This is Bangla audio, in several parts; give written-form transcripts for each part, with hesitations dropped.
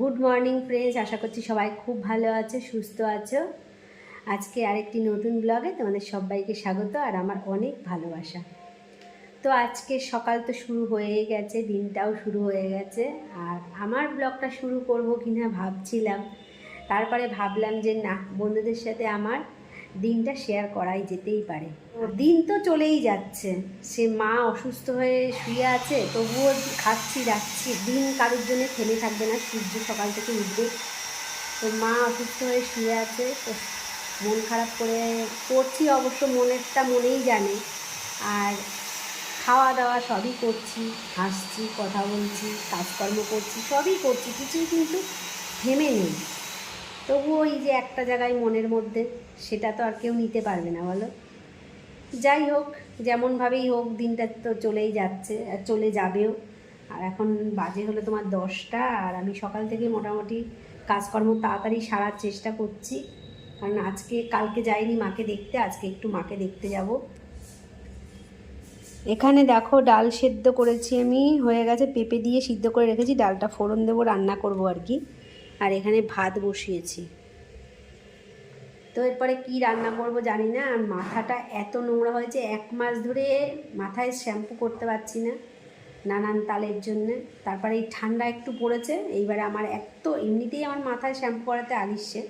গুড মর্নিং ফ্রেন্ডস, আশা করছি সবাই খুব ভালো আছে, সুস্থ আছো। আজকে আরেকটি নতুন ব্লগে তোমাদের সবাইকে স্বাগত আর আমার অনেক ভালোবাসা। তো আজকে সকাল তো শুরু হয়ে গেছে, দিনটাও শুরু হয়ে গেছে। আর আমার ব্লগটা শুরু করব কিনা ভাবছিলাম, তারপরে ভাবলাম যে না, বন্ধুদের সাথে আমার দিনটা শেয়ার করাই যেতেই পারে। দিন তো চলেই যাচ্ছে, সে মা অসুস্থ হয়ে শুয়ে আছে, তবুও খাচ্ছি যাচ্ছি। দিন কারোর জন্য থেমে থাকবে না, সূর্য সকাল থেকে উঠবে। তো মা অসুস্থ হয়ে শুয়ে আছে, তো মন খারাপ করে করছি, অবশ্য মনেরটা মনেই জানে। আর খাওয়া দাওয়া সবই করছি, হাসছি, কথা বলছি, কাজকর্ম করছি, সবই করছি, কিছুই কিন্তু থেমে নেই। তবুও ওই যে একটা জায়গায় মনের মধ্যে, সেটা তো আর কেউ নিতে পারবে না, বলো। যাই হোক, যেমনভাবেই হোক, দিনটা তো চলেই যাচ্ছে আর চলে যাবেও। আর এখন বাজে হলো তোমার 10টা, আর আমি সকাল থেকে মোটামুটি কাজকর্ম তাড়াতাড়ি সারার চেষ্টা করছি, কারণ কালকে যাইনি মাকে দেখতে, আজকে একটু মাকে দেখতে যাব। এখানে দেখো ডাল সেদ্ধ করেছি আমি, হয়ে গেছে, পেঁপে দিয়ে সিদ্ধ করে রেখেছি, ডালটা ফোড়ন দেবো, রান্না করব আর কি। আর এখানে ভাত বসিয়েছি। তো এরপরে কী রান্না করবো জানি না। আর মাথাটা এত নোংরা হয়েছে, 1 মাস ধরে মাথায় শ্যাম্পু করতে পারছি না, নানান তালের জন্যে। তারপরে এই ঠান্ডা একটু পড়েছে, এইবারে আমার এমনিতেই আমার মাথায় শ্যাম্পু করাতে আলিসছে,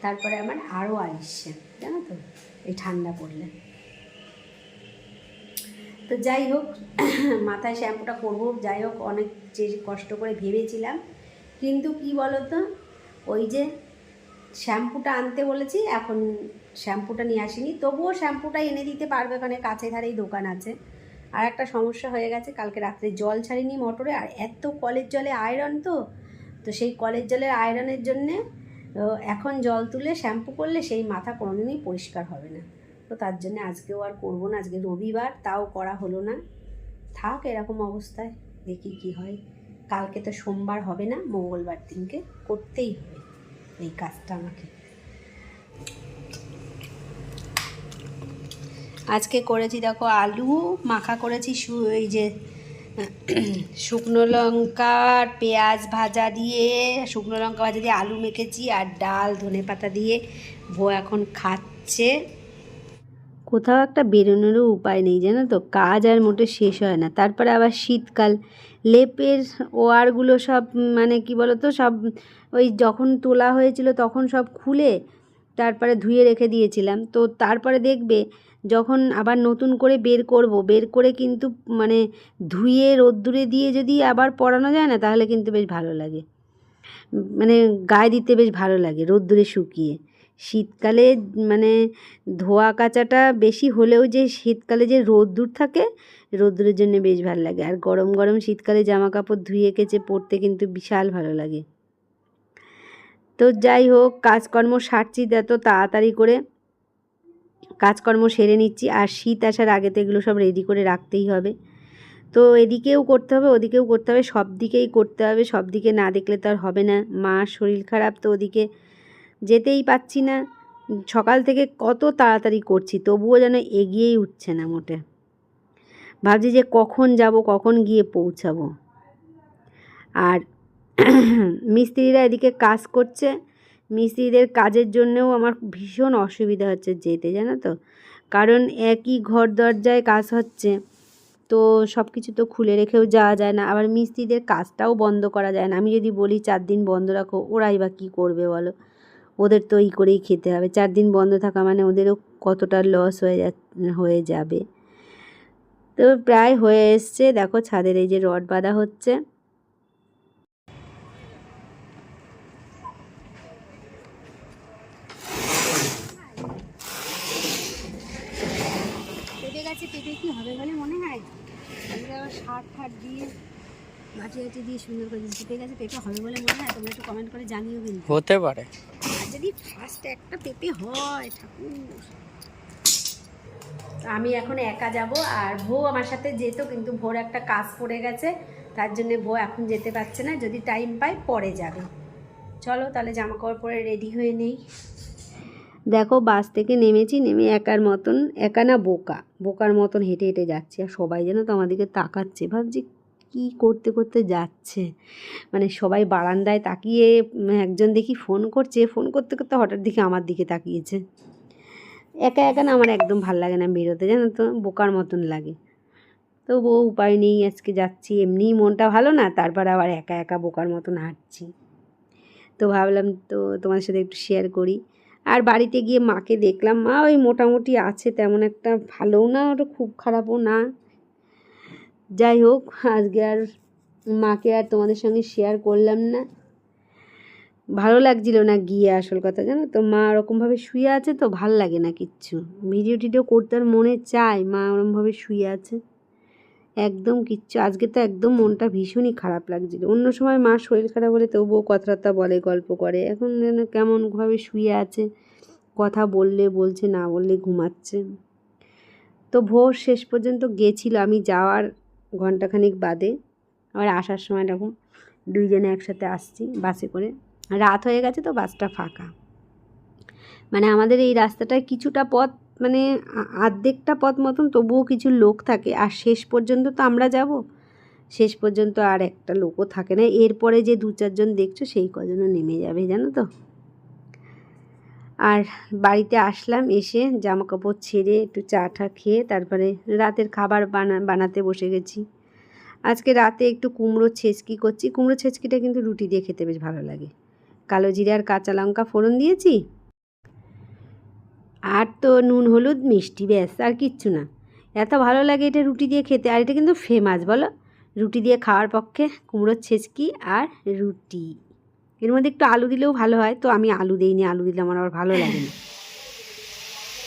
তারপরে আমার আরও আলিসছে, জানো তো, এই ঠান্ডা পড়লে। তো যাই হোক, মাথায় শ্যাম্পুটা করবো, যাই হোক, অনেক যে কষ্ট করে ভেবেছিলাম, কিন্তু কি বলো তো, ওই যে শ্যাম্পুটা আনতে বলেছি, এখন শ্যাম্পুটা নিয়ে আসিনি, তবুও শ্যাম্পুটা এনে দিতে পারবে, ওখানে কাছে ধারেই দোকান আছে। আর একটা সমস্যা হয়ে গেছে, কালকে রাত্রে জল ছাড়িনি মোটরে, আর এত কলের জলে আয়রন, তো সেই কলের জলের আয়রনের জন্যে এখন জল তুলে শ্যাম্পু করলে সেই মাথা কোনোদিনই পরিষ্কার হবে না। তো তার জন্য আজকেও আর করবো না, আজকে রবিবার, তাও করা হলো না। থাক এরকম অবস্থায়, দেখি কি হয়। কালকে তো সোমবার হবে না, মঙ্গলবার দিনকে করতেই হবে এই কাজটা আমাকে। আজকে করেছি দেখো আলু মাখা করেছি, এই যে শুকনো লঙ্কা আর পেঁয়াজ ভাজা দিয়ে, শুকনো লঙ্কা ভাজা দিয়ে আলু মেখেছি, আর ডাল ধনেপাতা দিয়ে বউ এখন খাচ্ছে। কোথাও একটা বেরোনোরও উপায় নেই, জানো তো, কাজ আর মোটে শেষ হয় না। তারপরে আবার শীতকাল, লেপের ওয়ারগুলো সব মানে কি বলো তো, সব ওই যখন তোলা হয়েছিল তখন সব খুলে তারপরে ধুয়ে রেখে দিয়েছিলাম। তো তারপরে দেখবে যখন আবার নতুন করে বের করে কিন্তু মানে ধুয়ে রোদ্দুরে দিয়ে যদি আবার পরানো যায় না, তাহলে কিন্তু বেশ ভালো লাগে, মানে গায়ে দিতে বেশ ভালো লাগে রোদ্দুরে শুকিয়ে। শীতকালে মানে ধোয়া কাচাটা বেশি হলেও যে শীতকালে যে রোদ্দুর থাকে, রোদ্দুরের জন্য বেশ ভালো লাগে। আর গরম গরম শীতকালে জামা কাপড় ধুয়ে কেচে পরতে কিন্তু বিশাল ভালো লাগে। তো যাই হোক, কাজকর্ম সারছি, এত তাড়াতাড়ি করে কাজকর্ম সেরে নিচ্ছি। আর শীত আসার আগে তো এগুলো সব রেডি করে রাখতেই হবে। তো এদিকেও করতে হবে, ওদিকেও করতে হবে, সব দিকেই করতে হবে, সব দিকে না দেখলে তো আর হবে না। মার শরীর খারাপ, তো ওদিকে যেতেই পাচ্ছি না। সকাল থেকে কত তাড়াতাড়ি করছি, তবুও যেন এগিয়েই উঠছে না মোটে। ভাবছি যে কখন যাব, কখন গিয়ে পৌঁছাবো। আর মিস্ত্রিরা এদিকে কাজ করছে, মিস্ত্রিদের কাজের জন্যও আমার ভীষণ অসুবিধা হচ্ছে যেতে, জানো তো, কারণ একই ঘর দরজায় কাজ হচ্ছে, তো সব কিছু তো খুলে রেখেও যাওয়া যায় না। আবার মিস্ত্রিদের কাজটাও বন্ধ করা যায় না। আমি যদি বলি 4 দিন বন্ধ রাখো, ওরাই বা কী করবে বলো, ওদের তো এই করেই খেতে হবে। 4 দিন বন্ধ থাকা মানে ওদেরও কতটা লস হয়ে যাবে। তো প্রায় হয়ে এসছে, দেখো ছাদের এই যে রড বাঁধা হচ্ছে। পেঁপে গাছে পেঁপে কি হবে বলে মনে হয়? আবার সার ঠার দিয়ে মাটি দিয়ে সুন্দর করে পেঁপে গাছে পেঁপে হবে বলে মনে হয়? তোমরা একটু কমেন্ট করে জানিও কিন্তু। হতে পারে। আর যদি ফার্স্ট একটা পেঁপে হয়, ঠাকুর। আমি এখন একা যাব, আর বউ আমার সাথে যেত, কিন্তু ভোর একটা কাজ পড়ে গেছে, তার জন্যে বউ এখন যেতে পারছে না, যদি টাইম পায় পরে যাবে। চলো তাহলে জামা কাপড় পরে রেডি হয়ে নেই। দেখো বাস থেকে নেমেছি, নেমে একা না বোকার মতন হেঁটে হেঁটে যাচ্ছি, আর সবাই যেন তো আমাদেরকে তাকাচ্ছে। ভাবছি কি করতে করতে যাচ্ছে। মানে সবাই বারান্দায় তাকিয়ে, একজন দেখি ফোন করছে, ফোন করতে করতে হঠাৎ দেখি আমার দিকে তাকিয়েছে। একা একা না আমার একদম ভাল লাগে না বেরোতে, জানো তো, বোকার মতন লাগে। তবুও উপায় নেই, আজকে যাচ্ছি, এমনিই মনটা ভালো না, তারপর আবার একা একা বোকার মতন হাঁটছি। তো ভাবলাম তো তোমাদের সাথে একটু শেয়ার করি। আর বাড়িতে গিয়ে মাকে দেখলাম, মা ওই মোটামুটি আছে, তেমন একটা ভালোও না, ওটা খুব খারাপও না। যাই হোক, আজকে আর মাকে আর তোমাদের সঙ্গে শেয়ার করলাম না, ভালো লাগছিল না গিয়ে, আসল কথা জানো তো। মা ওরকমভাবে শুয়ে আছে তো ভাল লাগে না কিচ্ছু, ভিডিও টিডিও করতে আর মনে চায়, মা ওরকমভাবে শুয়ে আছে, একদম কিচ্ছু। আজকে তো একদম মনটা ভীষণই খারাপ লাগছিল। অন্য সময় মা শরীর খারাপ হলে তবুও কথাবার্তা বলে, গল্প করে, এখন যেন কেমনভাবে শুয়ে আছে, কথা বললে বলছে, না বললে ঘুমাচ্ছে। তো ভোর শেষ পর্যন্ত গেছিলো, আমি যাওয়ার ঘন্টাখানিক বাদে, আবার আসার সময় এরকম দুইজনে একসাথে আসছি বাসে করে। রাত হয়ে গেছে তো বাসটা ফাঁকা। মানে আমাদের এই রাস্তাটায় কিছুটা পথ, মানে অর্ধেকটা পথ মতন তবুও কিছু লোক থাকে, আর শেষ পর্যন্ত তো আমরা যাব, শেষ পর্যন্ত আর একটা লোকও থাকে না। এরপরে যে 2-4 জন দেখছো সেই কজনও নেমে যাবে, জানো তো। আর বাড়িতে আসলাম, এসে জামা কাপড় ছেড়ে একটু চা টা খেয়ে তারপরে রাতের খাবার বানাতে বসে গেছি। আজকে রাতে একটু কুমড়ো ছেচকি করছি। কুমড়ো ছেচকিটা কিন্তু রুটি দিয়ে খেতে বেশ ভালো লাগে। কালো জিরে আর কাঁচা লঙ্কা ফোড়ন দিয়েছি, আর তো নুন হলুদ মিষ্টি, ব্যাস, আর কিচ্ছু না। এত ভালো লাগে এটা রুটি দিয়ে খেতে, আর এটা কিন্তু ফেমাস, বলো, রুটি দিয়ে খাওয়ার পক্ষে কুমড়োর ছেচকি আর রুটি। এর মধ্যে একটু আলু দিলেও ভালো হয়, তো আমি আলু দিইনি, আলু দিলে আমার আবার ভালো লাগে না।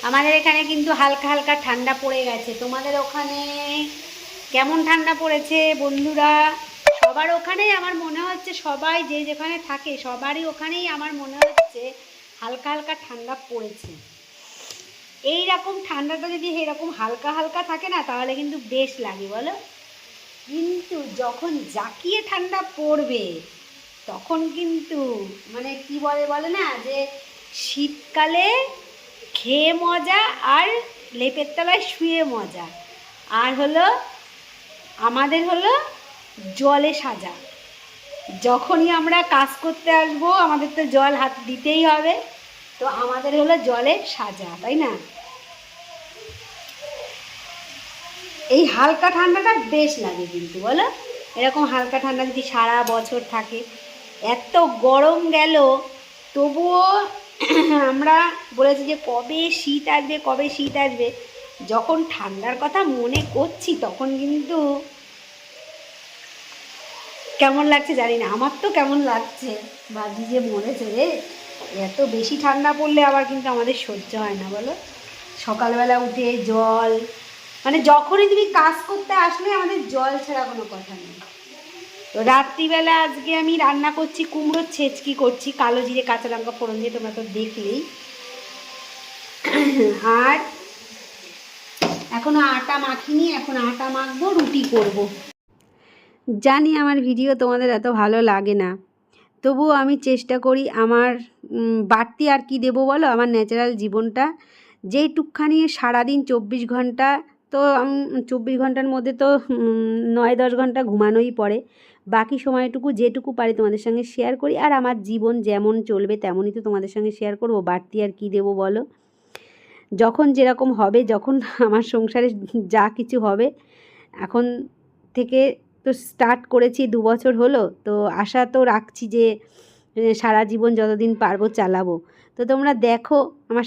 আমাদের এখানে কিন্তু হালকা হালকা ঠান্ডা পড়ে গেছে। তোমাদের ওখানে কেমন ঠান্ডা পড়েছে বন্ধুরা? সবার ওখানেই আমার মনে হচ্ছে, সবাই যে যেখানে থাকে সবারই ওখানেই আমার মনে হচ্ছে হালকা হালকা ঠান্ডা পড়েছে। এই রকম ঠান্ডাটা যদি এরকম হালকা হালকা থাকে না, তাহলে কিন্তু বেশ লাগে, বলো। কিন্তু যখন জাঁকিয়ে ঠান্ডা পড়বে তখন কিন্তু মানে কি বলে না, যে শীতকালে খেয়ে মজা আর লেপের তলায় শুয়ে মজা, আর হলো আমাদের হলো জলে সাজা। যখনই আমরা কাজ করতে আসবো আমাদের তো জল হাত দিতেই হবে, তো আমাদের হলো জলে সাজা, তাই না? এই হালকা ঠান্ডাটা বেশ লাগে কিন্তু, বলো। এরকম হালকা ঠান্ডা যদি সারা বছর থাকে, এত গরম গেল তবুও আমরা বলেছি যে কবে শীত আসবে, কবে শীত আসবে। যখন ঠান্ডার কথা মনে করছি তখন কিন্তু কেমন লাগছে জানি না, আমার তো কেমন লাগছে, ভাবছি যে মরেছে রে, এত বেশি ঠান্ডা পড়লে আবার কিন্তু আমাদের সহ্য হয় না, বলো। সকালবেলা উঠে জল, মানে যখনই তুমি কাজ করতে আসলে আমাদের জল ছাড়া কোনো কথা নেই। তো রাত্রিবেলা আজকে আমি রান্না করছি, কুমড়োর ছেচকি করছি, কালো জিরে কাঁচা লঙ্কা ফোড়ন দিয়ে, তোমরা তো দেখলেই। আর এখনো আটা মাখিনি, এখন আটা মাখবো, রুটি করব। জানি আমার ভিডিও তোমাদের এত ভালো লাগে না, তবুও আমি চেষ্টা করি আমার বাড়তি আর কি দেবো বলো, আমার ন্যাচারাল জীবনটা যেইটুকখানি সারাদিন 24 ঘন্টা, তো 24 ঘন্টার মধ্যে তো 9-10 ঘন্টা ঘুমানোই পড়ে, বাকি সময়টুকু যেটুকু পারি তোমাদের সঙ্গে শেয়ার করি। আর আমার জীবন যেমন চলবে তেমনই তো তোমাদের সঙ্গে শেয়ার করব, বাড়তি আর কি দেবো বলো। যখন যেরকম হবে, যখন আমার সংসারে যা কিছু হবে, এখন থেকে তো স্টার্ট করেছি, 2 বছর হলো, তো আশা তো রাখছি যে সারা জীবন যতদিন পারবো চালাবো। তো তোমরা দেখো আমার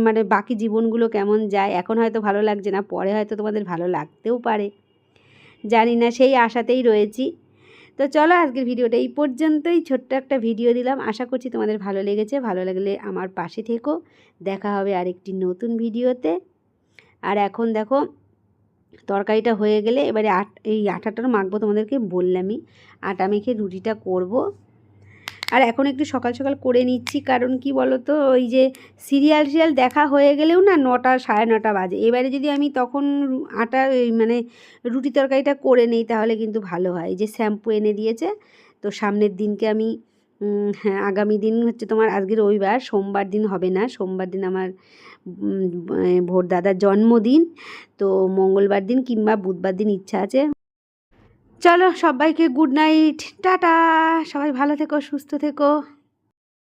মানে বাকি জীবনগুলো কেমন যায়। এখন হয়তো ভালো লাগছে না, পরে হয়তো তোমাদের ভালো লাগতেও পারে, জানি না, সেই আশাতেই রয়েছি। তো চলো আজকের ভিডিওটা এই পর্যন্তই, ছোট্ট একটা ভিডিও দিলাম, আশা করছি তোমাদের ভালো লেগেছে। ভালো লাগলে আমার পাশে থেকো, দেখা হবে আরেকটি নতুন ভিডিওতে। আর এখন দেখো তরকারিটা হয়ে গেলে এবারে এই আটাটা মাখবো, তোমাদেরকে বললামই, আটা মেখে রুটিটা করব। আর এখন একটু সকাল সকাল করে নিচ্ছি, কারণ কি বলো তো, ওই যে সিরিয়াল দেখা হয়ে গেলেও না 9টা 9:30 বাজে। এবারে যদি আমি তখন আটা মানে রুটি তরকারিটা করে নিই তাহলে কিন্তু ভালো হয়। এই যে শ্যাম্পু এনে দিয়েছে, তো সামনের দিনকে আমি হ্যাঁ, আগামী দিন হচ্ছে তোমার, আজকে রবিবার, সোমবার দিন হবে না, সোমবার দিন আমার ভোর দাদার জন্মদিন, তো মঙ্গলবার দিন কিংবা বুধবার দিন ইচ্ছা আছে। চলো সবাইকে গুড নাইট, টাটা। সবাই ভালো থেকো, সুস্থ থেকো।